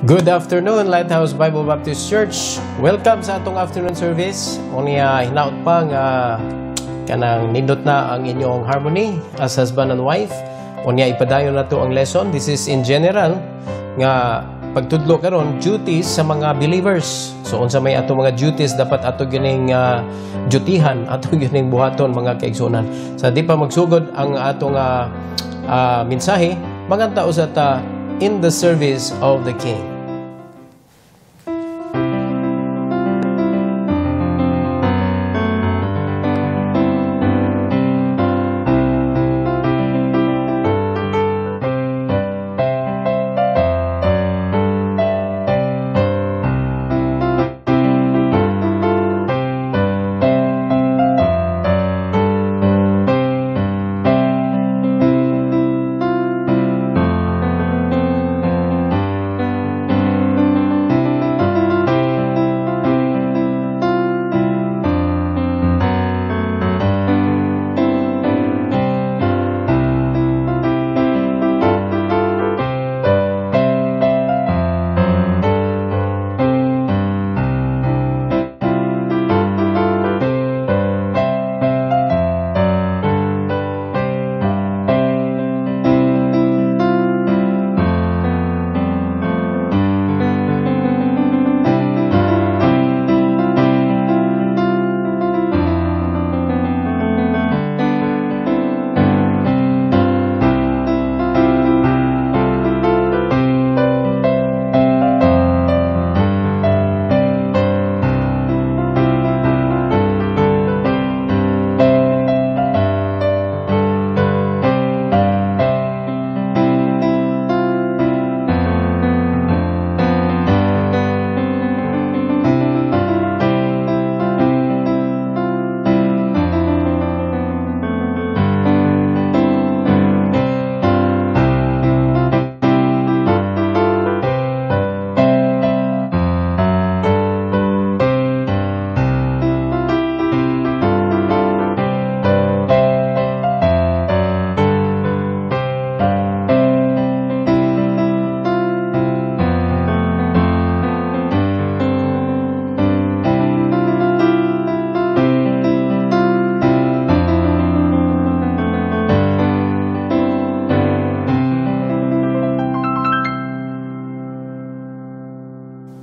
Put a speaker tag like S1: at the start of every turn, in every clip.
S1: Good afternoon, Lighthouse Bible Baptist Church. Welcome sa atong afternoon service. Unya hinaot pa nga kanang nindot na ang inyong harmony as husband and wife. Unya ipadayon na to ang lesson. This is in general nga pagtudlo karon duties sa mga believers. So unsa may ato mga duties dapat ato gining dutihan, ato gining buhaton mga kaigsunan. Sa di pa magsugod ang atong mensahe, manganta usat in the service of the King.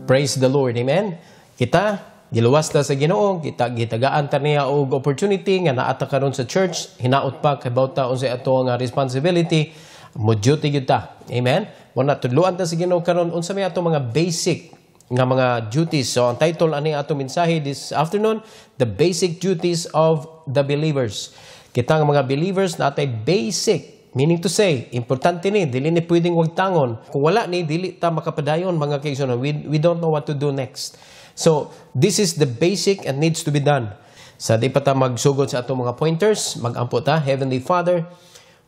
S1: Praise the Lord. Amen. Kita giluwas ta sa Ginoo, kita gitagaan ta niya og opportunity nga naata karon sa church, hinaot pa about ta unsay ato nga responsibility, mo duty gyud ta. Amen. Mo na tudloan ta sa Ginoo karon unsa may ato mga basic nga mga duties. So ang title ani ato mensahe this afternoon, the basic duties of the believers. Kita nga mga believers natay basic, meaning to say, importante ni, dili ni pwedeng wagtangon. Kung wala ni, dili ta makapadayon mga kaigsunan. We don't know what to do next. So, this is the basic and needs to be done. Sa di pa ta magsugod sa atong mga pointers, magampo ta. Heavenly Father,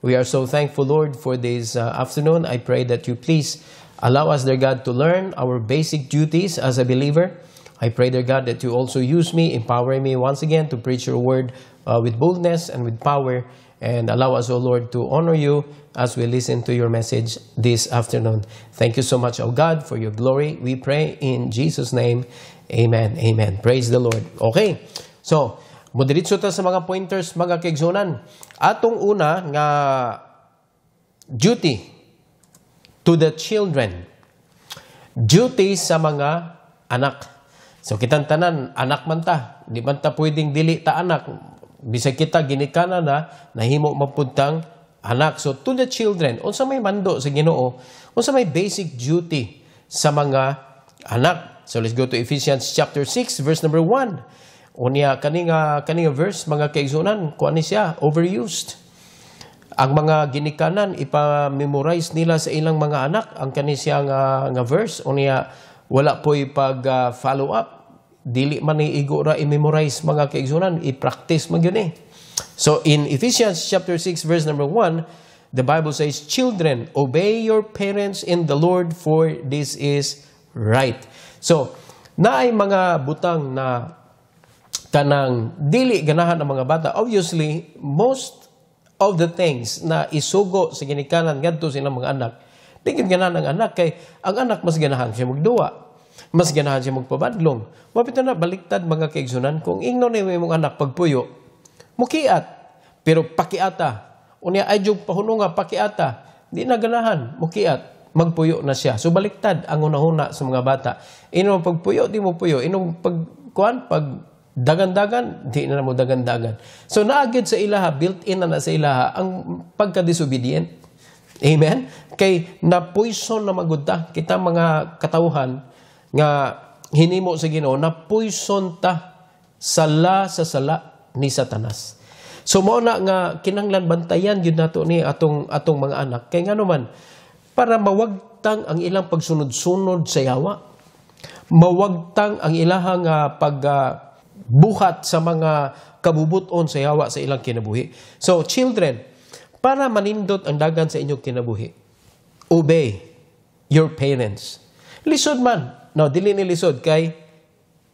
S1: we are so thankful, Lord, for this afternoon. I pray that you please allow us, dear God, to learn our basic duties as a believer. I pray, dear God, that you also use me, empowering me once again to preach your word with boldness and with power. And allow us, O Lord, to honor you as we listen to your message this afternoon. Thank you so much, O God, for your glory. We pray in Jesus' name. Amen. Amen. Praise the Lord. Okay. So, mudiritso ta sa mga pointers, mga kaigsunan. Atong una nga duty to the children. Duty sa mga anak. So, kitang tanan, anak man ta. Di man ta pwedeng dili ta anak. Bisag kita ginikana na nahimo mapuntang anak. So to the children, unsa may mando sa Ginoo, unsa may basic duty sa mga anak. So let's go to Ephesians chapter 6 verse number 1. Unya kaninga verse mga kaigsunan, kuan ni siya overused. Ang mga ginikanan ipa-memorize nila sa ilang mga anak ang kani siya nga verse. Unya wala po'y pag follow up. Dili man ni igo ra i-memorize mga kaigsunan, i-practice man yun eh. So in Ephesians chapter 6 verse number 1, the Bible says, "Children, obey your parents in the Lord, for this is right." So, naay mga butang na kanang dili ganahan ng mga bata. Obviously, most of the things na isugo sa ginikanan ngadto silang mga anak, Tingin ganahan ang anak kay ang anak mas ganahan siya magduwa. Mas ganahan siya magpabadlong. Mapito na baliktad mga kaigsunan kung ingnon ni imong anak pagpuyo, mukiat. Pero pakiata. Unya ay jug pahununga pakiata. Di na ganahan, mukiat. Magpuyo na siya. So baliktad ang una-una sa mga bata. Inong pagpuyo, di mo puyo. Inong pag dagan-dagan, di na mo dagan-dagan. So naagid sa ilaha, built-in na sa ilaha, ang pagka-disobedient. Amen? Kay na-poison na magudta, kita mga katawhan, nga hinimo sa Ginoo, na-poison ta sala sa sala ni Satanas. So mo na nga kinanglan bantayan yun nato ni atong mga anak. Kay nga naman, para mawagtang ang ilang pagsunod-sunod sa yawa. Mawagtang ang ilahang pagbuhat sa mga kabubuton sa yawa sa ilang kinabuhi. So, children, para manindot ang dagan sa inyong kinabuhi, obey your parents. Lisod man. No, dili ni lisod kay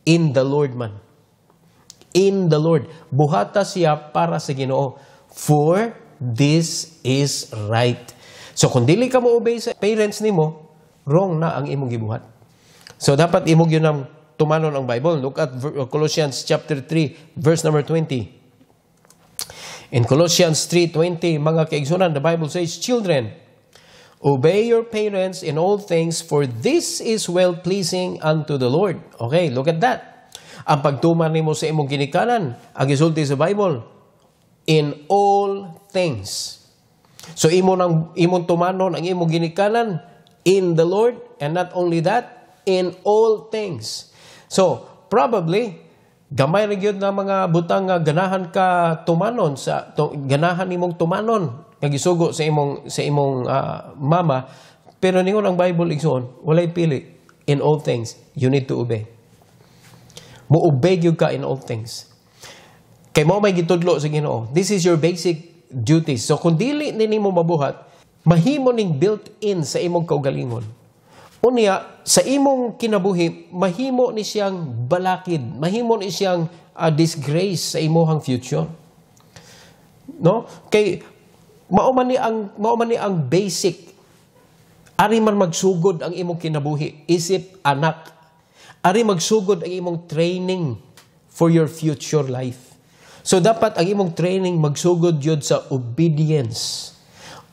S1: in the Lord man. In the Lord. Buhata siya para sa Ginoo. For this is right. So, kung dili ka mo obey sa parents nimo, wrong na ang imong gibuhat. So, dapat imong yun ang tumanon ang Bible. Look at Colossians chapter 3, verse number 20. In Colossians 3:20, mga kaigsunan, the Bible says, children, obey your parents in all things, for this is well-pleasing unto the Lord. Okay, look at that. Ang pagtuman nimo sa imong ginikanan, ang gisulti sa Bible, in all things. So imong tumanon ang imong ginikanan in the Lord, and not only that, in all things. So probably gamay ra gyud nga mga butang nga ganahan ka tumanon ganahan nimong tumanon nga gisugo sa imong mama, pero ningon ang Bible igsoon, walay pili. In all things you need to obey. Mo obey gyud ka in all things. Kay mo may gitudlo sa Ginoo. This is your basic duties. So kung dili nimo mabuhat, mahimo ning built-in sa imong kaugalingon. Unya, sa imong kinabuhi, mahimo ni siyang balakid, mahimo ni siyang disgrace sa imong future. No? Kay mao man ni ang basic. Ari man magsugod ang imong kinabuhi, isip anak. Ari magsugod ang imong training for your future life. So dapat ang imong training magsugod yun sa obedience.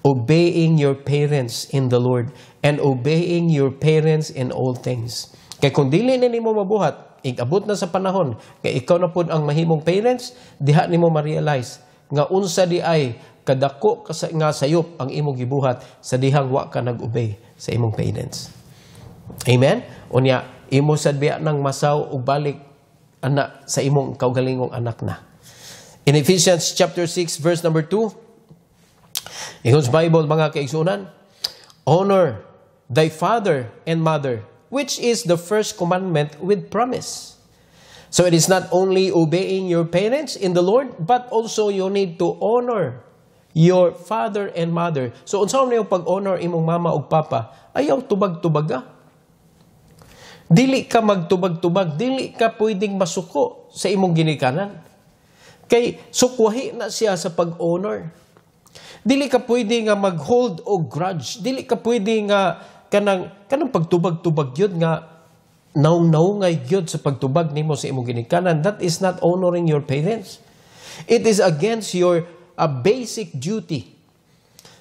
S1: Obeying your parents in the Lord and obeying your parents in all things. Kaya kung dili na nimo mabuhat, abot na sa panahon, kaya ikaw na pod ang mahimong parents, diha nimo ma-realize nga unsa di ay kadako nga sayop ang imong gibuhat sa dihang wa ka nag-obey sa imong parents. Amen? Unya, imo sad biya nang masaw ug balik anak sa imong kaugalingong anak na. In Ephesians chapter 6, verse number 2, Ingos Bible, mga kaigsunan, honor thy father and mother, which is the first commandment with promise. So it is not only obeying your parents in the Lord, but also you need to honor your father and mother. So unsa man yung pag-honor imong mama ug papa, ayaw tubag-tubaga. Dili ka magtubag-tubag, dili ka pwedeng masuko sa imong ginikanan. Kay sukwahi na siya sa pag-honor. Dili ka pwede nga mag-hold o grudge. Dili ka pwede nga kanang pagtubag-tubag yun nga naung-naungay yun sa pagtubag nimo sa imong ginikanan. That is not honoring your parents. It is against your basic duty.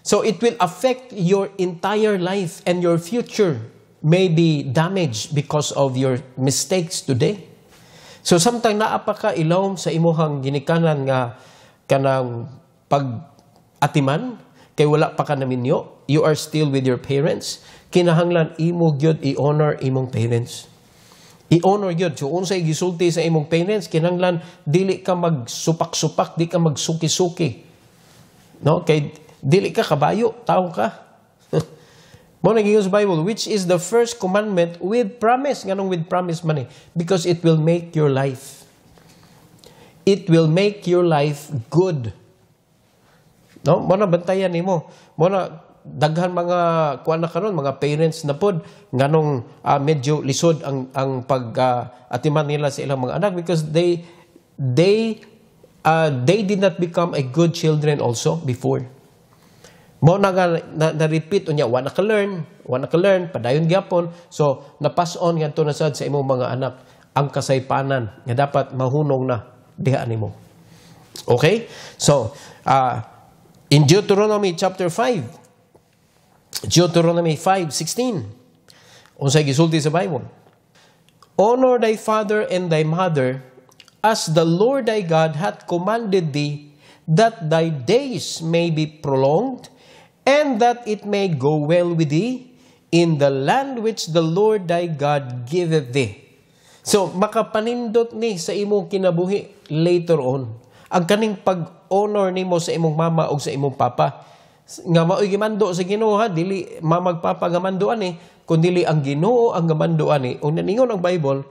S1: So it will affect your entire life, and your future may be damaged because of your mistakes today. So samtang naapa ka ilawom sa imuhang ginikanan nga kanang pag-atiman, kay wala pa ka naminyo, you are still with your parents, kinahanglan imo gyud i-honor imong parents. I-honor gyud. So unsay gisulti sa imong parents, kinahanglan dili ka magsupak-supak, di ka magsuki-suki. No? Kay dili ka kabayo, tao ka. Mo naging sa Bible, which is the first commandment with promise. Ganong with promise man eh. Because it will make your life. It will make your life good. No? Mo na bantayan nimo. Mo na daghan mga kuan na karon, mga parents na pod nganong medyo lisod ang pag-atiman nila sa ilang mga anak because they did not become a good children also before. Mo na repeat unya wa na ka learn wa naka-learn, padayon gyapon. So, na-pass on ngadto na sad sa imong mga anak ang kasaypanan nga dapat mahunong na diha nimo. Okay? So, in Deuteronomy chapter 5, Deuteronomy 5:16, unsay gisulti sa Bible? Honor thy father and thy mother, as the Lord thy God hath commanded thee, that thy days may be prolonged, and that it may go well with thee in the land which the Lord thy God giveth thee. So, makapanindot ni sa imong kinabuhi later on. Ang kaning pag-honor nimo sa imong mama o sa imong papa. Nga mao'y gimando sa Ginoo ha, dili mamagpapa gamandoan ni, kundi ang Ginoo ang gamandoan ni. O naningon ang Bible,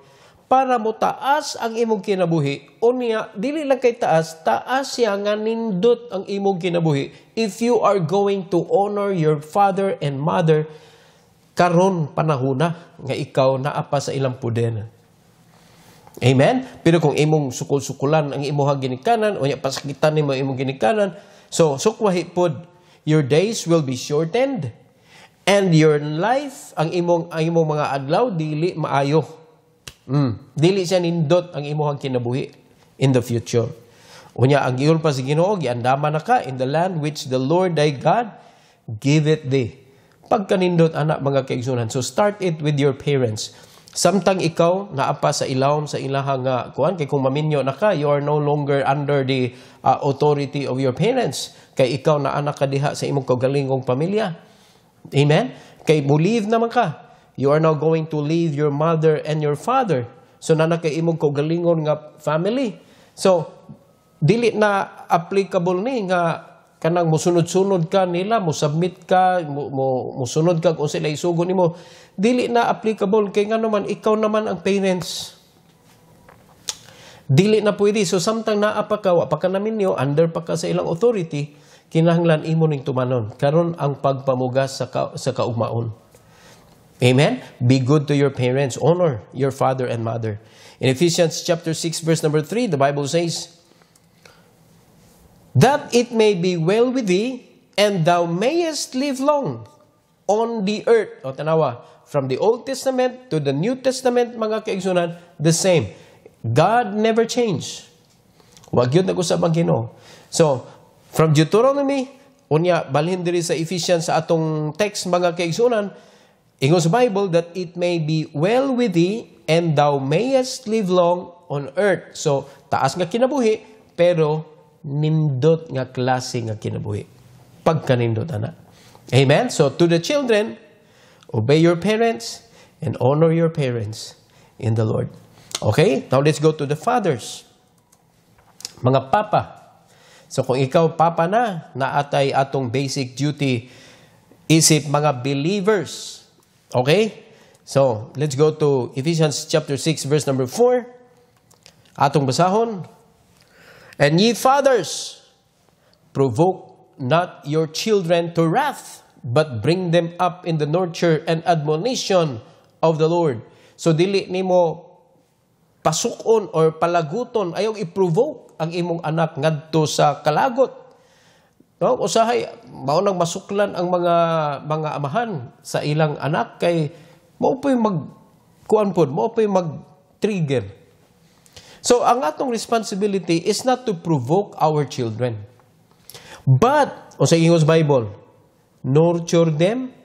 S1: para mo taas ang imong kinabuhi, unya, dili lang kay taas, taas siya nga nindot ang imong kinabuhi. If you are going to honor your father and mother, karon panahona nga ikaw naapa sa ilang puder. Amen? Pero kung imong sukul-sukulan ang imong ginikanan, o pasakitan nimo imong ginikanan, so sukwahi pod, your days will be shortened, and your life, ang imong mga adlaw, dili maayo. Dili siya nindot ang imong kinabuhi in the future. Unya, ang giyon pa sa Ginoo, giandama na ka in the land which the Lord thy God giveth thee. Pagkanindot, anak, mga kaigsunan. So start it with your parents. Samtang ikaw naapa sa ilawom sa ilahang kuan, kay kung maminyo na ka, you are no longer under the authority of your parents. Kay ikaw na anak ka diha sa imong kaugalingong pamilya. Amen? Kay believe naman ka. You are now going to leave your mother and your father. So na kay imong kaugalingon nga family. So dili na applicable ni nga kanang musunod-sunod ka nila, musubmit ka, musunod ka kung sila isugo nimo. Dili na applicable kay nga naman ikaw naman ang parents. Dili na pwede. So samtang naapa ka, wa pa ka namin niyo, under pa ka sa ilang authority, kinahanglan imo ning tumanon. Karon ang pagpamugas sa kaugmaon. Amen? Be good to your parents. Honor your father and mother. In Ephesians chapter 6 verse number 3, the Bible says, that it may be well with thee, and thou mayest live long on the earth. O tanawa, from the Old Testament to the New Testament, mga kaigsunan, the same. God never changed. Wag yun nag-usab ang Ginoo. So, from Deuteronomy, unya, balhin diri sa Ephesians sa atong text, mga kaigsunan, ingon sa Bible, that it may be well with thee, and thou mayest live long on earth. So, taas nga kinabuhi, pero nindot nga klase nga kinabuhi. Pagkanindot, anak. Amen? So, to the children, obey your parents and honor your parents in the Lord. Okay? Now, let's go to the fathers. Mga papa. So, kung ikaw papa na atay atong basic duty, isip mga believers. Okay? So, let's go to Ephesians chapter 6, verse number 4. Atong basahon. And ye fathers, provoke not your children to wrath, but bring them up in the nurture and admonition of the Lord. So, dili nimo pasukon or palaguton, ayaw i-provoke ang imong anak ngadto sa kalagot. No, usahay mao nang masuklan ang mga amahan sa ilang anak kay mao po'y magkuan pod, mao po'y mag-trigger. So ang atong responsibility is not to provoke our children. But sa English Bible, nurture them.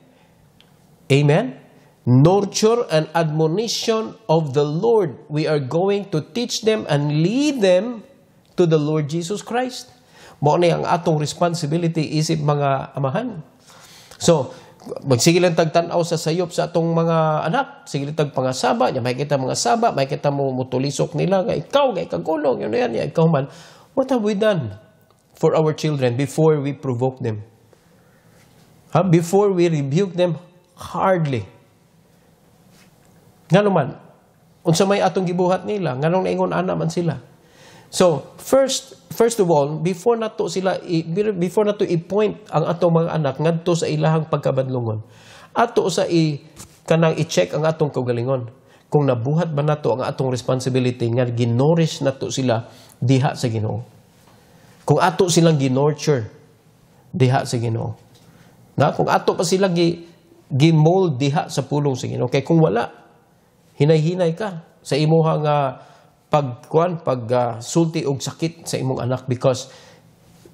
S1: Amen. Nurture and admonition of the Lord. We are going to teach them and lead them to the Lord Jesus Christ. Mao ni ang atong responsibility isip mga amahan. So, magsige lang tagtanaw sa sayop sa atong mga anak. Sige lang tagpangasaba, nya may kita mga saba, may kita mo mutulisok nila nga ikaw, nga ikagulong, yun yan, ikaw man. What have we done for our children before we provoke them? Before we rebuke them hardly. Nga naman, unsa may atong gibuhat nila, nga nung naingon ana man sila. So, first of all, before na to i-point ang atong mga anak ngadto sa ilahang pagkabadlongon, ato sa kanang i-check ang atong kaugalingon. Kung nabuhat ba nato ang atong responsibility nga ginorish nato sila diha sa Ginoo. Kung ato silang ginurture diha sa Ginoo. Na kung ato pa sila gimold diha sa pulong sa Ginoo. Kay kung wala, hinay-hinay ka sa imuhang sulti og sakit sa imong anak, because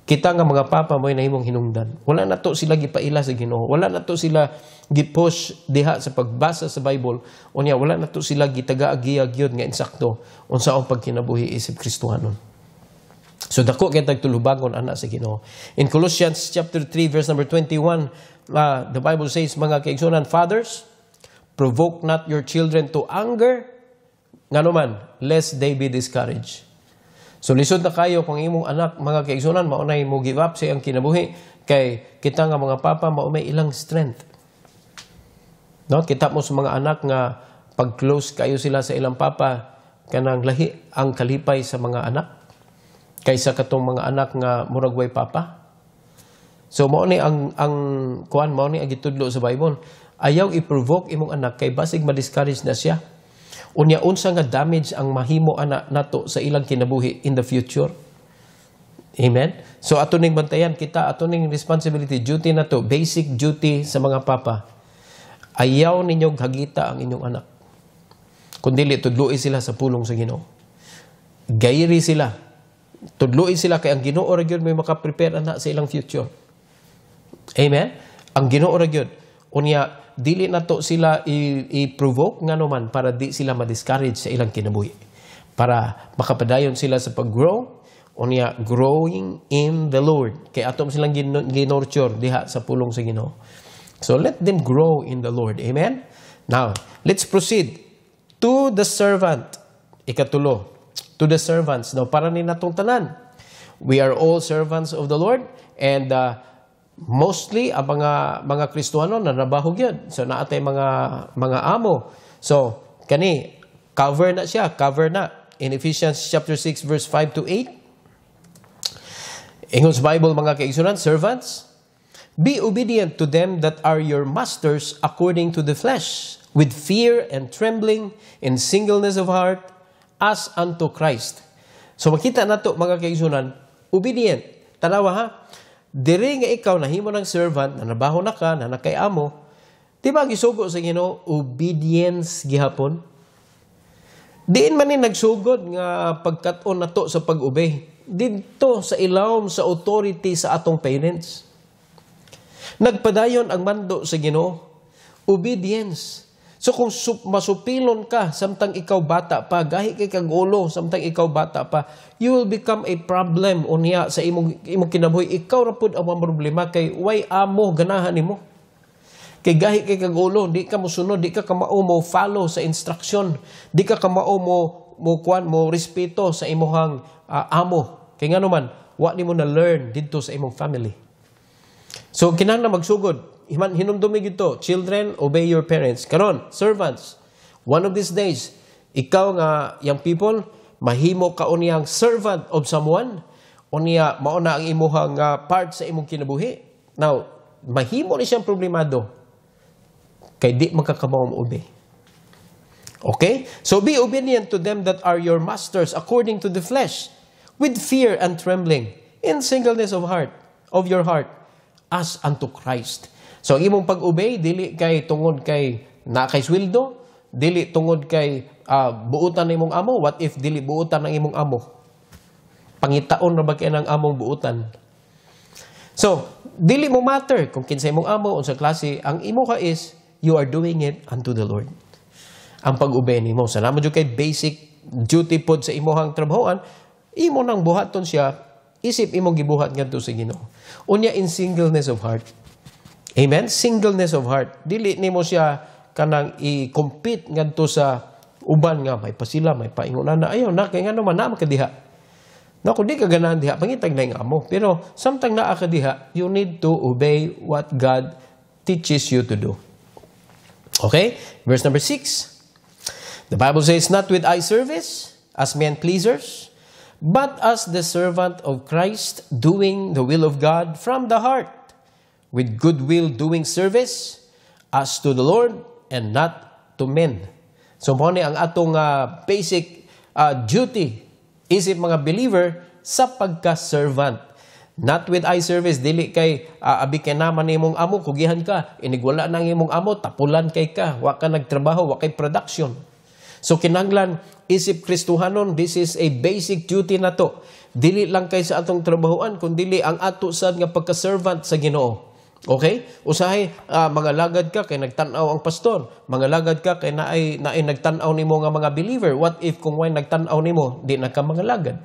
S1: kita nga mga papa mo'y nahimong hinungdan. Wala na to sila gipaila sa Ginoo. Wala na to sila gipush diha sa pagbasa sa Bible. Unya wala na to sila gitaga-agiyag yun nga insakto unsaong pagkinabuhi isip Kristohanon. So dako kay tagtulubangon ana sa Ginoo. In Colossians chapter 3 verse number 21, the Bible says, mga kaigsunan, fathers, provoke not your children to anger, nganuman, lest they be discouraged. So lisod na kayo kung imong anak, mga kaigsunan, maunay mo give up sa iyang kinabuhi, kay kita nga mga papa maumay ilang strength. No, kita mo sa mga anak nga pag close kayo sila sa ilang papa, kanang lahi ang kalipay sa mga anak kaysa katong mga anak nga murag way papa. So mao ni ang mao ni ang gitudlo sa Bible. Ayaw i-provoke imong anak kay basig ma-discourage na siya. Unya unsa nga damage ang mahimo ana nato sa ilang kinabuhi in the future. Amen. So ato ning bantayan kita, ato ning responsibility, duty na to, basic duty sa mga papa. Ayaw ninyo hagita ang inyong anak. Kundi tudloi sila sa pulong sa Ginoo. Gayri sila. Tudloi sila kay ang Ginoo ra gyud may maka-prepare ana sa ilang future. Amen. Ang Ginoo ra gyud. Unya dili nato sila i-provoke nganuman para di sila ma-discourage sa ilang kinabuhi. Para makapadayon sila sa pag-grow, unya growing in the Lord. Kay atom silang ginorture diha sa pulong sa Ginoo. So let them grow in the Lord. Amen? Now, let's proceed to the servant. Ikatulo, to the servants. Now, para ni natong tanan, we are all servants of the Lord, and mostly ang mga Kristohano na nabahog yun. So naatay mga amo. So kani cover na siya, cover na. In Ephesians chapter 6 verse 5 to 8. Ingon sa Bible, mga kaigsunan, servants, be obedient to them that are your masters according to the flesh, with fear and trembling, in singleness of heart, as unto Christ. So makita nato mga kaigsunan, obedient. Tanawa ha, diri nga ikaw nahimo ng servant, na nabaho na ka, na nakay-amo, di ba gisugo sa Ginoo obedience gihapon? Diin man ni nagsugod nga pagkat-on nato sa pag-obey. Dito sa ilawom sa authority sa atong parents. Nagpadayon ang mando sa Ginoo, obedience. So kung masupilon ka samtang ikaw bata pa, gahi kay kag ulo samtang ikaw bata pa, you will become a problem unya sa imong kinabuhi. Ikaw ra pud ang problema kay way amo ganahan nimo. Kay gahi kay kag ulo, di ka mosunod, di ka kamao mo follow sa instruction, di ka kamao mo respeto sa imong amo. Kay ngano man, wa nimo na learn didto sa imong family. So kinahanglan magsugod. Hinumdumi gito, children, obey your parents. Karon, servants, one of these days, ikaw nga, young people, mahimo ka uniyang servant of someone, unya mauna ang imuhang part sa imong kinabuhi. Now, mahimo ni siyang problemado, kay di magkakamao mo obey. Okay? So be obedient to them that are your masters according to the flesh, with fear and trembling, in singleness of heart, of your heart, as unto Christ. So ang imong pag-obey, dili kay tungod kay na kay sweldo, dili tungod kay buutan ng imong amo. What if dili buutan ng imong amo? Pangitaon ra ba kay ng among buutan? So, dili mo matter kung kinsa imong amo unsa klase, ang imo ka is you are doing it unto the Lord. Ang pag-obey nimo, salamat jud kay basic duty pod sa imong trabahoan, imo nang buhaton siya, isip imong gibuhat ngadto sa Ginoo. Unya in singleness of heart. Amen? Singleness of heart. Dili nimo siya kanang i-compete ngadto sa uban nga may pasila, may paingunan na ayaw na kay ngano man na makadiha. Na kung di ka ganahan diha, pangitag na yung amo. Pero samtang naa ka diha, you need to obey what God teaches you to do. Okay? Verse number 6. The Bible says, not with eye service, as men pleasers, but as the servant of Christ, doing the will of God from the heart, with good will doing service, as to the Lord, and not to men. So, mo ni ang atong basic duty, isip mga believer, sa pagka-servant. Not with eye service, dili kay abi kay naman imong amo, kugihan ka, inigwala nang imong amo, tapulan kay ka, wa ka nagtrabaho, wa kay production. So kinahanglan isip Kristohanon, this is a basic duty na to. Dili lang kay sa atong trabahoan, kundi ang ato sad nga pagka-servant sa Ginoo. Okay? Usahay, mga lagad ka kay nagtanaw ang pastor, mga lagad ka kay naay nagtanaw nimo nga mga believer. What if kung way nagtanaw nimo, di na ka mga lagad?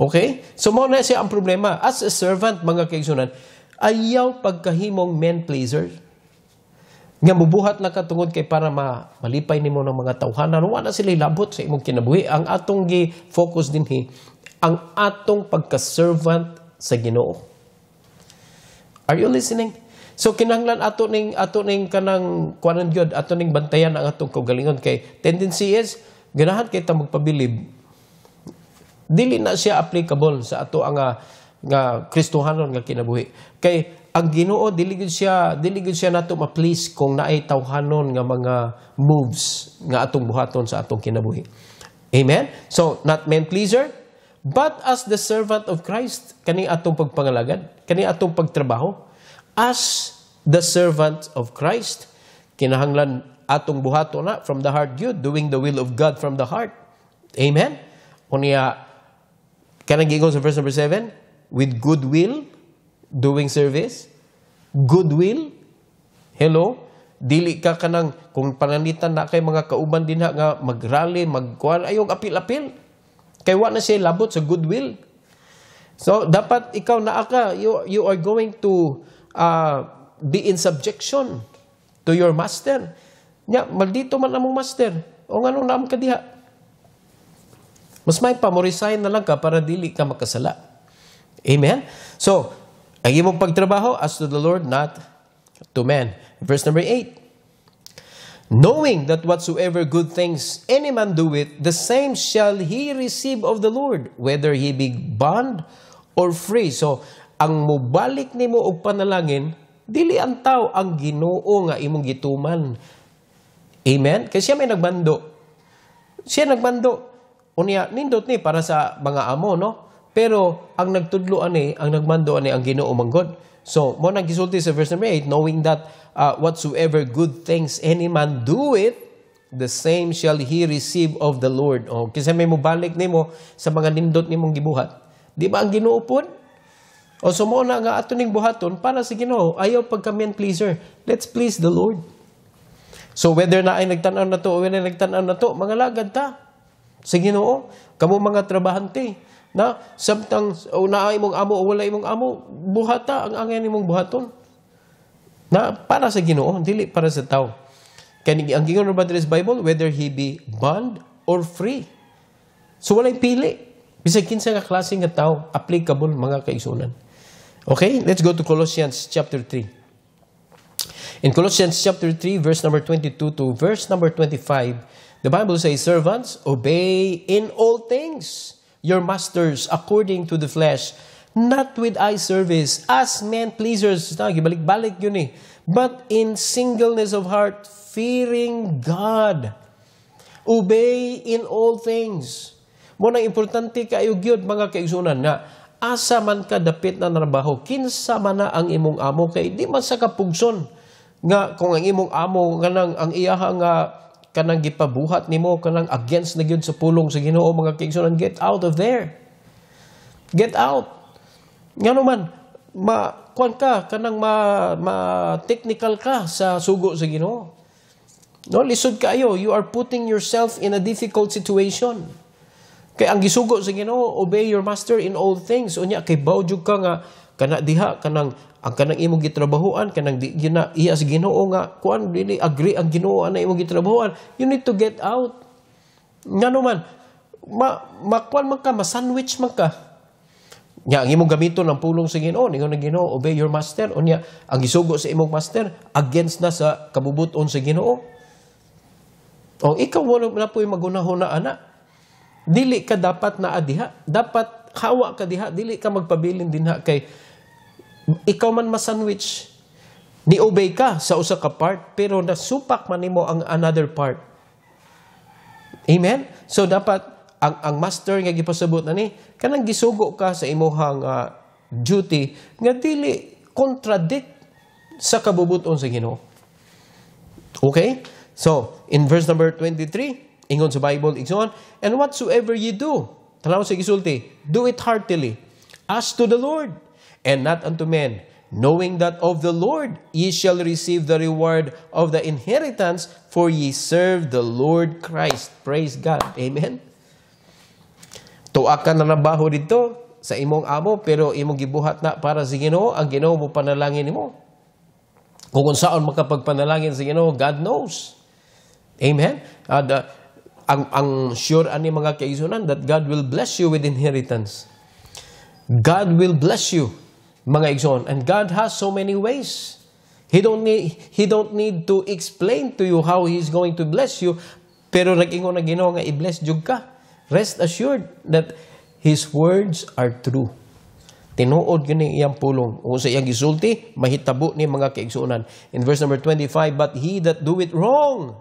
S1: Okay? So, mo na siya ang problema. As a servant, mga kaigsunan, ayaw pagkahimong men-pleaser. Nga mubuhat na katungod kay para malipay nimo ng mga tawhanan. Wala sila labot sa imong kinabuhi. Ang atong gi-focus dinhi, ang atong pagka-servant sa Ginoo. Are you listening? So, kinahanglan ato ning kanang kuanan gyud, ato ning bantayan ang atong kaugalingon kay tendency is, ganahan kay ta magpabilib, dili na siya applicable sa ato ang nga Kristohanon nga kinabuhi. Kay ang Ginoo dili gid siya nato ma-please kung naay tawhanon nga mga moves nga atong buhaton sa atong kinabuhi. Amen. So not men pleaser, but as the servant of Christ, kani atong pagpangalagad, kani atong pagtrabaho as the servant of Christ, kinahanglan atong buhaton na from the heart gyud, doing the will of God from the heart. Amen. Unya kanang giingon sa verse number 7, with goodwill, doing service. Goodwill. Hello? Dili ka kanang, kung pananitan na kay mga kauban din nga mag-rally, mag-kuan, ayong apil-apil. Kay wa na siya labot sa goodwill. So, dapat ikaw na ka, you are going to be in subjection to your master. Nya, maldito man among master. O nga nung naam ka diha. Mas may pa-resign na lang ka para dili ka makasala. Amen? So, ang imong pagtrabaho as to the Lord, not to men. Verse number 8. Knowing that whatsoever good things any man doeth, the same shall he receive of the Lord, whether he be bond or free. So, ang mubalik nimo og panalangin, dili ang tao ang Ginoo nga imong gituman. Amen? Kasi siya may nagbando. Siya nagbando. Unya, nindot ni para sa mga amo, no? Pero, ang nagtudloan ni, ang nagmando ni, ang Ginoo manggod. So, mo nang gisulti sa verse number 8, knowing that whatsoever good things any man doeth, the same shall he receive of the Lord. O, kasi may mubalik nimo sa mga nindot nimong gibuhat. Di ba ang Ginoo pod? O, so mo na nga ato ning buhaton para sa Ginoo, ayaw pagka-men pleaser. Let's please the Lord. So, whether na ay nagtanaw na to o whether nagtanaw na to, mga lagad ta. Sa Ginoo, kamo mga trabahante, na samtang naay mong amo o wala imong amo, buhata ang angay nimong buhaton. Na para sa Ginoo, dili para sa tao. Kaya ang gingon ba sa Bible, whether he be bond or free. So walay pili. Bisag kinsa nga klase nga tao, applicable mga kaigsunan. Okay, let's go to Colossians chapter 3. In Colossians chapter 3, verse number 22 to verse number 25, the Bible says, servants, obey in all things your masters according to the flesh, not with eye service, as men pleasers. Gibalik-balik yun eh. But in singleness of heart, fearing God. Obey in all things. Muna importante kayo gyud mga kaigsunan nga, asa man ka dapit na trabaho, kinsa man na ang imong amo, kay di man sa kapugson. Nga kung ang imong amo, kanang ang iyaha nga, kanang gipabuhat nimo, kanang against na gyud sa pulong sa Ginoo, mga kaigsunan, get out of there. Get out. Nga naman, kuan ka, kanang technical ka sa sugo sa Ginoo. No, lisod kayo. You are putting yourself in a difficult situation. Kay ang gisugo sa Ginoo, obey your master in all things. Unya kay bawjug ka nga kana diha kanang ang kanang imong gitrabahuan, kanang di na iya sa Ginoo nga kuan dili agree ang Ginoo ana imong gitrabahuan, you need to get out. Ngano man makuan man ka, ma-sandwich man ka. Nya ang imong gamiton ang pulong sa Ginoo, ningon ang Ginoo, obey your master. Unya ang gisugo sa imong master against na sa kabubuton sa Ginoo. O ikaw wala na po'y magunahon na ana. Dili ka dapat na adiha, dapat hawa ka diha, dili ka magpabilin dinha kay ikaw man ma-sandwich. Ni-obey ka sa usa ka part, pero nasupak man nimo ang another part. Amen? So dapat ang master nga gipasabot na ni, kanang gisugo ka sa imuhang duty nga dili contradict sa kabubuton sa Ginoo. Okay? So, in verse number 23, ingon sa Bible, igsoon, and whatsoever ye do, tanaw sa gisulti, do it heartily, as to the Lord, and not unto men, knowing that of the Lord ye shall receive the reward of the inheritance, for ye serve the Lord Christ. Praise God. Amen? Tuwa ka na nabaho dito sa imong amo, pero imong gibuhat na para sa Ginoo, ang Ginoo mo panalangin nimo. Kung saan makapagpanalangin sa Ginoo, God knows. Amen? Ang sure ani mga kaigsunan that God will bless you with inheritance. God will bless you, mga igsoon. And God has so many ways. He don't need to explain to you how He's going to bless you, pero nag-ingon na Ginoo nga i-bless jud ka. Rest assured that His words are true. Tinuod gani iyang pulong. Kung sa iyang gisulti, mahitabo ni mga kaigsuonan. In verse number 25, but he that doeth wrong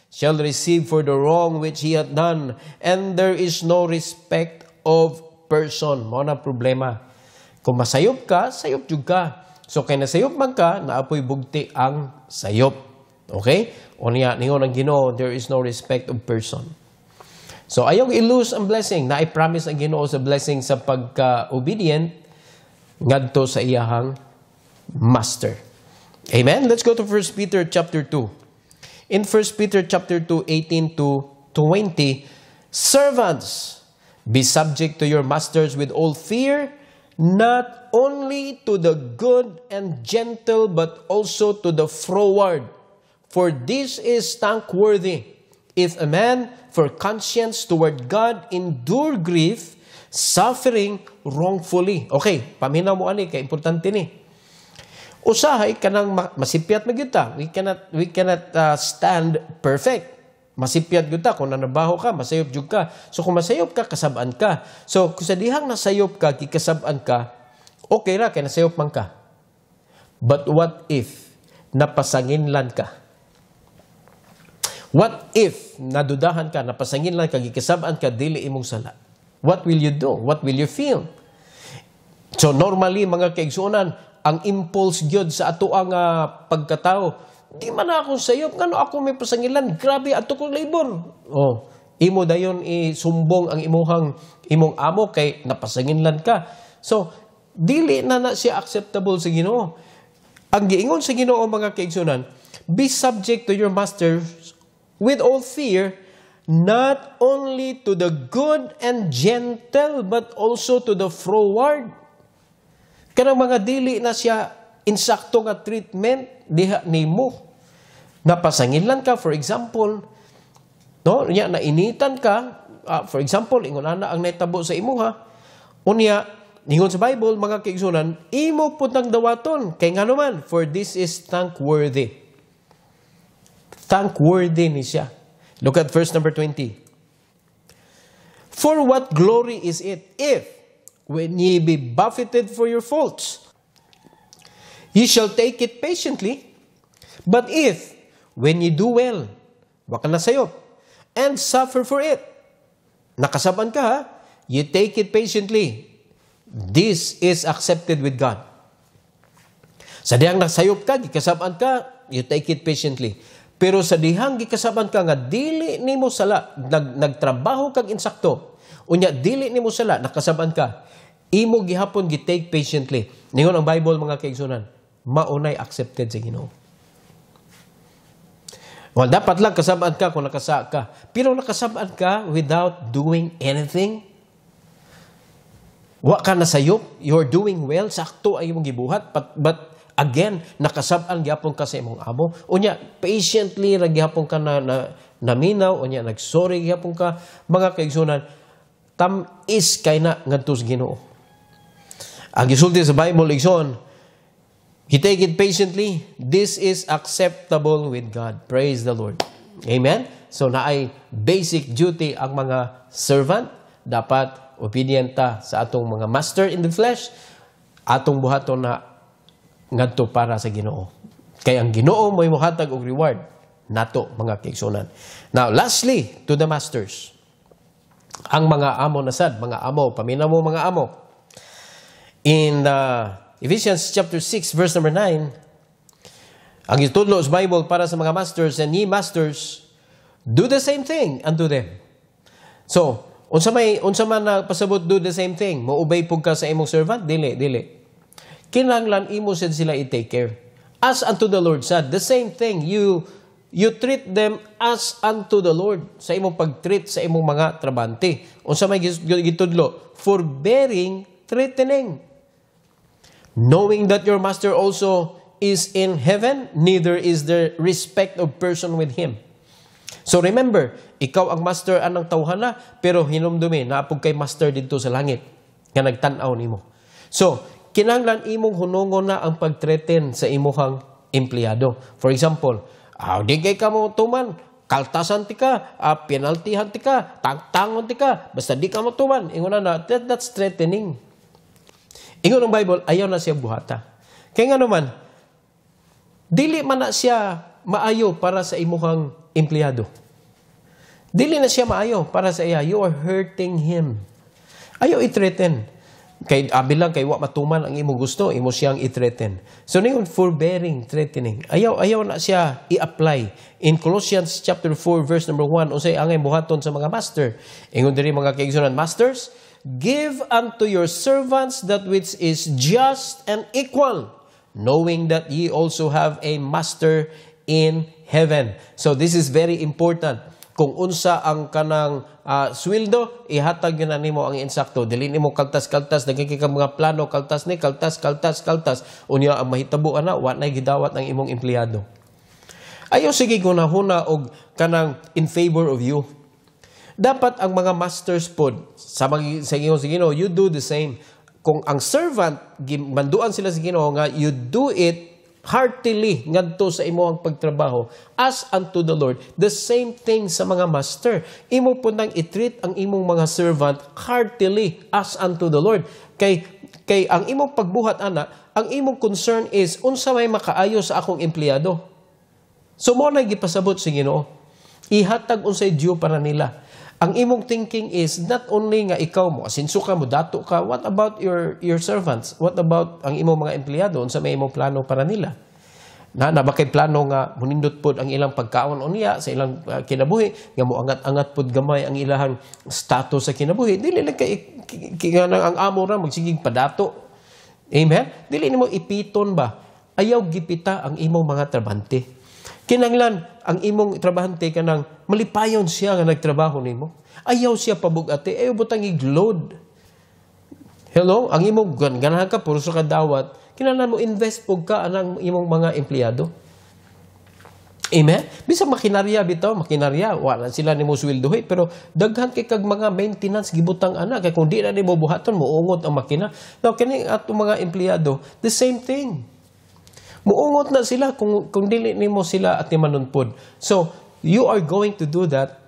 S1: shall receive for the wrong which he hath done, and there is no respect of person. Mao na problema. Kung masayop ka, sayop jud ka. So kay nasayop man ka, naapoy bugti ang sayop. Okay? O niya, ningon ang Ginoo, there is no respect of person. So ayaw i-lose ang blessing. Na i-promise ang Ginoo sa blessing sa pagka-obedient ngadto sa iyahang master. Amen? Let's go to 1 Peter chapter 2. In 1 Peter chapter 2, 18 to 20, servants, be subject to your masters with all fear, not only to the good and gentle, but also to the froward. For this is thankworthy, if a man for conscience toward God endure grief, suffering wrongfully. Okay, paminaw mo ani, kay importante ni. Usahay kanang masipyat magyuta. We cannot stand perfect. Masipyat gyuta kung nanabaho ka, masayop jud ka. So kung masayop ka, kasab-an ka. So kung sa dihang nasayop ka, kikasab-an ka, okay ra kay nasayop man ka. But what if napasanginlan ka? What if nadudahan ka, napasanginlan ka, kikasab-an ka, dili imong sala? What will you do? What will you feel? So normally mga kaigsuonan, ang impulse gyud sa ato ang pagkatao, di man ako sayop, ngano ako may pasangilan, grabe ato kong labor. Oh, imo dayon isumbong ang imong amo kay napasanginlan ka. So dili na siya acceptable sa Ginoo. Ang giingon sa Ginoo mga kaigsunan, be subject to your masters with all fear, not only to the good and gentle, but also to the froward. Kanang mga dili na siya insakto nga treatment diha nimo. Napasanginlan ka, for example, no, nya nainitan ka, for example, ingon ana ang naitabo sa imuha. Unya, ingon sa Bible mga kaigsunan, imo pud nang dawaton kay nganuman, for this is thankworthy. Thankworthy ni siya. Look at verse number 20. For what glory is it if, when ye be buffeted for your faults, ye shall take it patiently? But if, when ye do well, waka na sayop, and suffer for it, nakasaban ka ha, you take it patiently. This is accepted with God. Sa dihang nasayop ka, gikasaban ka, you take it patiently. Pero sa dihang gikasaban ka nga, dili nimo sala, nagtrabaho kag insakto, unya dili nimo sala, nakasaban ka, imo gihapon gi-take patiently. Ningon ang Bible mga kaigsunan, maunay accepted sa Ginoo. Well, dapat lang kasabaan ka kung nakasa ka. Pero nakasabaan ka without doing anything. Wa ka nasayop, you're doing well, sakto ay imong gibuhat, but again, nakasabaan gyapon ka sa imong amo. Unya, patiently ra gyapon ka naminaw, unya nagsorry gyapon ka, mga kaigsunan, tamis kay na ngadto sa Ginoo. Ang gisulti sa Bible, igsoon, he take it patiently. This is acceptable with God. Praise the Lord. Amen? So, naay basic duty ang mga servant. Dapat obedient ta sa atong mga master in the flesh. Atong buhaton na ngadto para sa Ginoo. Kaya ang Ginoo mo'y muhatag og reward nato, mga kaigsunan. Now, lastly, to the masters. Ang mga amo na sad, mga amo, paminaw mo mga amo. In Ephesians chapter 6, verse number 9, ang itudlo sa Bible para sa mga masters, and ye masters, do the same thing unto them. So, unsa man na pasabot do the same thing, moubay pug ka sa imong servant, dili. Kinahanglan imo sad sila i-take care. As unto the Lord sad, the same thing, you treat them as unto the Lord sa imong pag-treat sa imong mga trabante. Unsa may gitudlo, forbearing, threatening. Knowing that your master also is in heaven, neither is there respect of person with him. So remember, ikaw ang master anang tawhana, pero hinumdumi na apog kay master dito sa langit nga nagtan-aw nimo. So, kinahanglan imong hunongon na ang pag-threaten sa imong empleyado. For example, di kay kamo tuman, kaltasan ti ka, penaltihan ti ka, tangtangon ti ka, basta di ka mo tuman. Ingon na, that's threatening. Ingon ng Bible, ayaw na siya buhata. Kaya nga naman, dili man na siya maayo para sa imuhang empleyado. Dili na siya maayo para sa iya. You are hurting him. Ayaw i-threaten. Kay abilang kay wa matuman ang imong gusto, imo siyang i-threaten. So niyon forbearing, threatening. Ayaw na siya i-apply. In Colossians chapter 4 verse number 1, unsay angay buhaton sa mga master. Ingon diri mga kaigsunan, masters, give unto your servants that which is just and equal, knowing that ye also have a master in heaven. So this is very important. Kung unsa ang kanang sweldo, ihatag yun na nimo ang insakto. Dili nimo kaltas-kaltas, nagkiki ka mga plano, kaltas. Unya ang mahitabo ana, wa nay gidawat ang imong empleyado. Ayaw sige gunahuna og kanang in favor of you. Dapat ang mga masters pod sa Ginoo, you do the same. Kung ang servant manduan sila sa Ginoo nga you do it heartily ngadto sa imong pagtrabaho as unto the Lord. The same thing sa mga master. Imo po nang i-treat ang imong mga servant heartily as unto the Lord. Kay ang imong pagbuhat ana, ang imong concern is unsa may makaayo sa akong empleyado. So mo na gipasabot sa Ginoo. Ihatag unsay due para nila. Ang imong thinking is not only nga ikaw mo, asinso ka mo, dato ka, what about your servants? What about ang imong mga empleyado? Unsa may imong plano para nila? Na ba kay plano nga munindot pod ang ilang pagkaon unya sa ilang kinabuhi, nga mo angat-angat pod gamay ang ilahang status sa kinabuhi. Dili lang kay ang amo ra magsigig padato. Amen? Dili nimo ipiton ba? Ayaw gipita ang imong mga trabante. Kinanglan ang imong trabahante kanang malipayon siya nga nagtrabaho nimo. Ayaw siya pabugate, ayaw butang igload. Hello, ang imong ganahan ka puro sa kadawat, kinahanglan mo invest pug ka anang imong mga empleyado. Amen. Bisag makinarya bitaw, wala sila nimo sweldohi, pero daghan kay kag mga maintenance gibutang ana kay kung di na nimo buhaton muungod ang makina. Now kini ato mga empleyado, the same thing. Muungot na sila kung dili nimo sila at manunpod. So, you are going to do that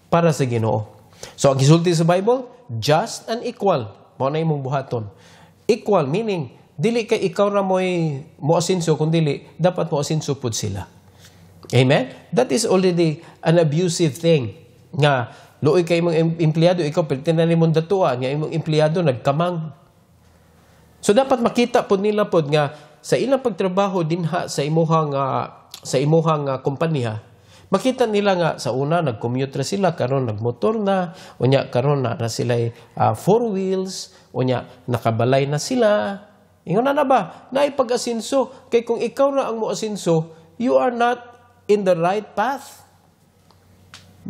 S1: para sa Ginoo. So, ang gisulti sa Bible, just and equal. Mao na imong buhaton. Equal, meaning, dili kay ikaw na mo'y moasinso, kung dili, dapat moasinso pod sila. Amen? That is already an abusive thing. Nga, luoy kay imong empleyado, ikaw, pilitin na nimong datua, nga imong empleyado, nagkamang. So, dapat makita pod nila pod nga, sa ilang pagtrabaho dinha sa imuhang kompanya, makita nila nga sa una nag-commute na sila, karon nagmotor na, unya karon na sila 4 wheels, unya nakabalay na sila. Ingon na ba? Naipag-asinso. Kay kung ikaw na ang moasinso, you are not in the right path.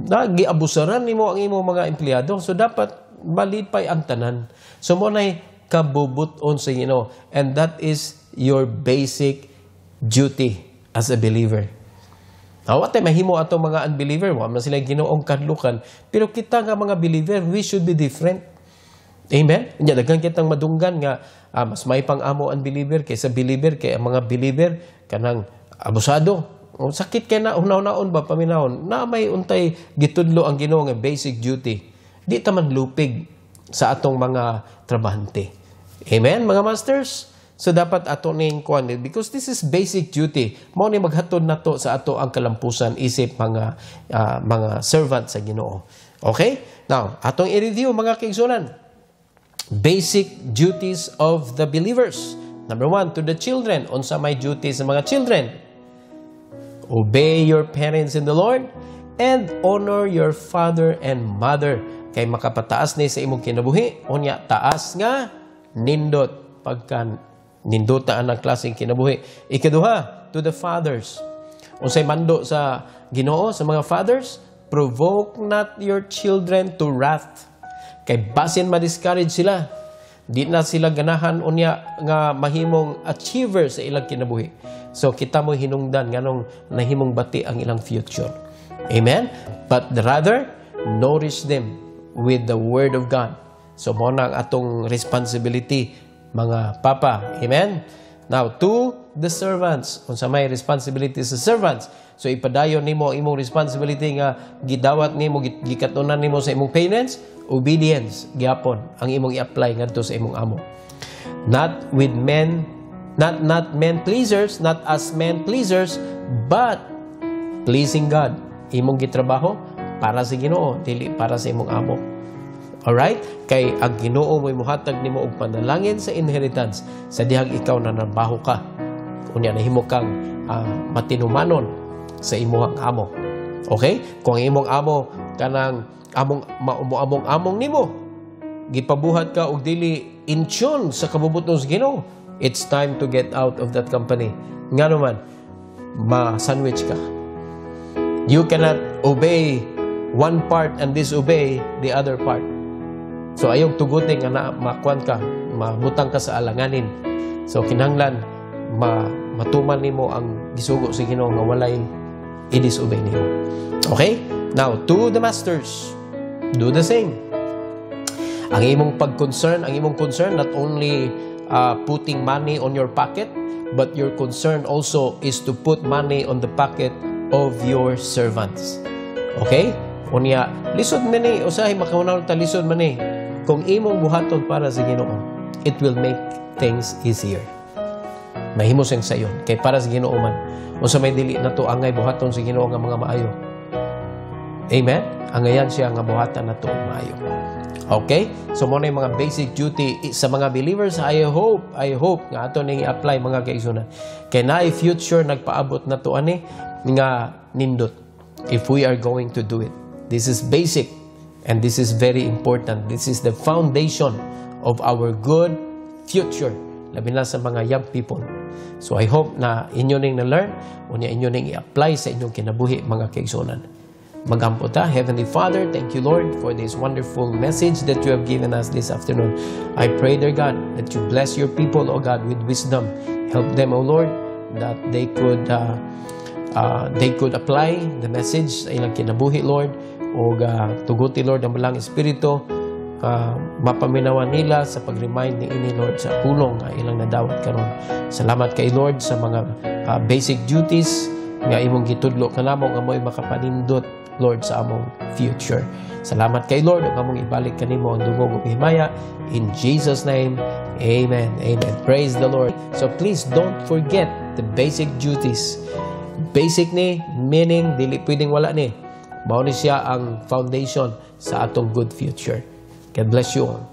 S1: Giabusaran nimo ang imong mga empleyado. So dapat malipay ang tanan. So mo nay kabubuton sa Ginoo, and that is your basic duty as a believer. What mahimo ato mga unbeliever, wa man sila Ginoong kadlukan, pero kita nga mga believer, we should be different. Amen? Nya daghan kitang madunggan nga mas may pang-amo unbeliever kaysa believer, kay ang mga believer kanang abusado. O sakit kay na unaw-naon ba paminahon, na may untay gitudlo ang Ginoo nga basic duty. Di ta man lupig sa atong mga trabahante. Amen, mga masters? So dapat ato ning kuan, because this is basic duty. Mao ni maghatod nato sa ato ang kalampusan isip mga servant sa Ginoo. Okay? Now, atong i-review mga kaigsunan. basic duties of the believers. Number 1, to the children. Unsa may duties sa mga children? Obey your parents in the Lord and honor your father and mother. Kay makapataas ni sa imong kinabuhi. Unya, taas nga, nindot. Pagka nindotaan ang klaseng kinabuhi. Ikaduha, to the fathers. Unsay mando sa Ginoo sa mga fathers? Provoke not your children to wrath. Kay basin ma-discourage sila. Di na sila ganahan unya nga mahimong achiever sa ilang kinabuhi. So kita mo hinungdan nganong nahimong bati ang ilang future. Amen? But rather, nourish them with the Word of God. So mo na ang atong responsibility, mga papa. Amen? Now, to the servants. Unsa may responsibility sa servants. So ipadayon nimo imong responsibility nga gidawat nimo, gikatunan nimo sa imong parents, obedience gyapon ang imong i-apply ngadto sa imong amo. Not with men, not men pleasers, not as men pleasers, but pleasing God. Imong gitrabaho para sa Ginoo, dili para sa imong amo. Alright? Kay ang Ginoo mo'y muhatag nimo og panalangin sa inheritance sa dihang ikaw na nabaho ka. Unya nahimo kang matinumanon sa imong amo. Okay? Kung ang imong amo kanang among nimo, gipabuhat ka og dili in tune sa kabubuton sa Ginoo, it's time to get out of that company. Nga naman, ma-sandwich ka. You cannot obey one part and disobey the other part. So ayong tuguting nga makuan ka, mabutang ka sa alanganin. So kinahanglan matuman nimo ang gisugo sa Ginoo nga walay i-disobey nimo. Okay? Now, to the masters, do the same. Ang imong pag-concern, ang imong concern not only putting money on your pocket, but your concern also is to put money on the pocket of your servants. Okay? Unya, lisod man ni, usahay makahunaw ta lisod man ni. Kung imong buhaton para sa Ginoo, it will make things easier. Mahimo siyang sayon. Kay para sa Ginoo man, unsa may dili na to angay buhaton sa Ginoo nga mga maayo. Amen? Angayan siya nga buhatan na to maayo. Okay? So mo na yung mga basic duty sa mga believers. I hope nga ato ning i-apply mga kaigsunan. Kay na future nagpaabot na to ani nga nindot if we are going to do it. This is basic and this is very important. This is the foundation of our good future. Labi na sa mga young people. So I hope na inyo ning na-learn o niya inyo ning i-apply sa inyong kinabuhi mga kaigsunan. Magampo ta. Heavenly Father, thank you Lord for this wonderful message that you have given us this afternoon. I pray, dear God, that you bless your people, O God, with wisdom. Help them, O Lord, that they could apply the message sa ilang kinabuhi, Lord. O tuguti, Lord, ang malang Espiritu, mapaminawan nila sa pag-remind ni ini, Lord, sa pulong nga ilang nadawat karon. Salamat kay Lord sa mga basic duties nga imong gitudlo kanamo nga mo'y makapanindot, Lord, sa among future. Salamat kay Lord ug among ibalik kanimo ang dungog ug himaya in Jesus name. Amen. Amen. Praise the Lord. So please don't forget the basic duties. Basic ni meaning dili pwedeng wala ni. Mao ni siya ang foundation sa atong good future. God bless you all.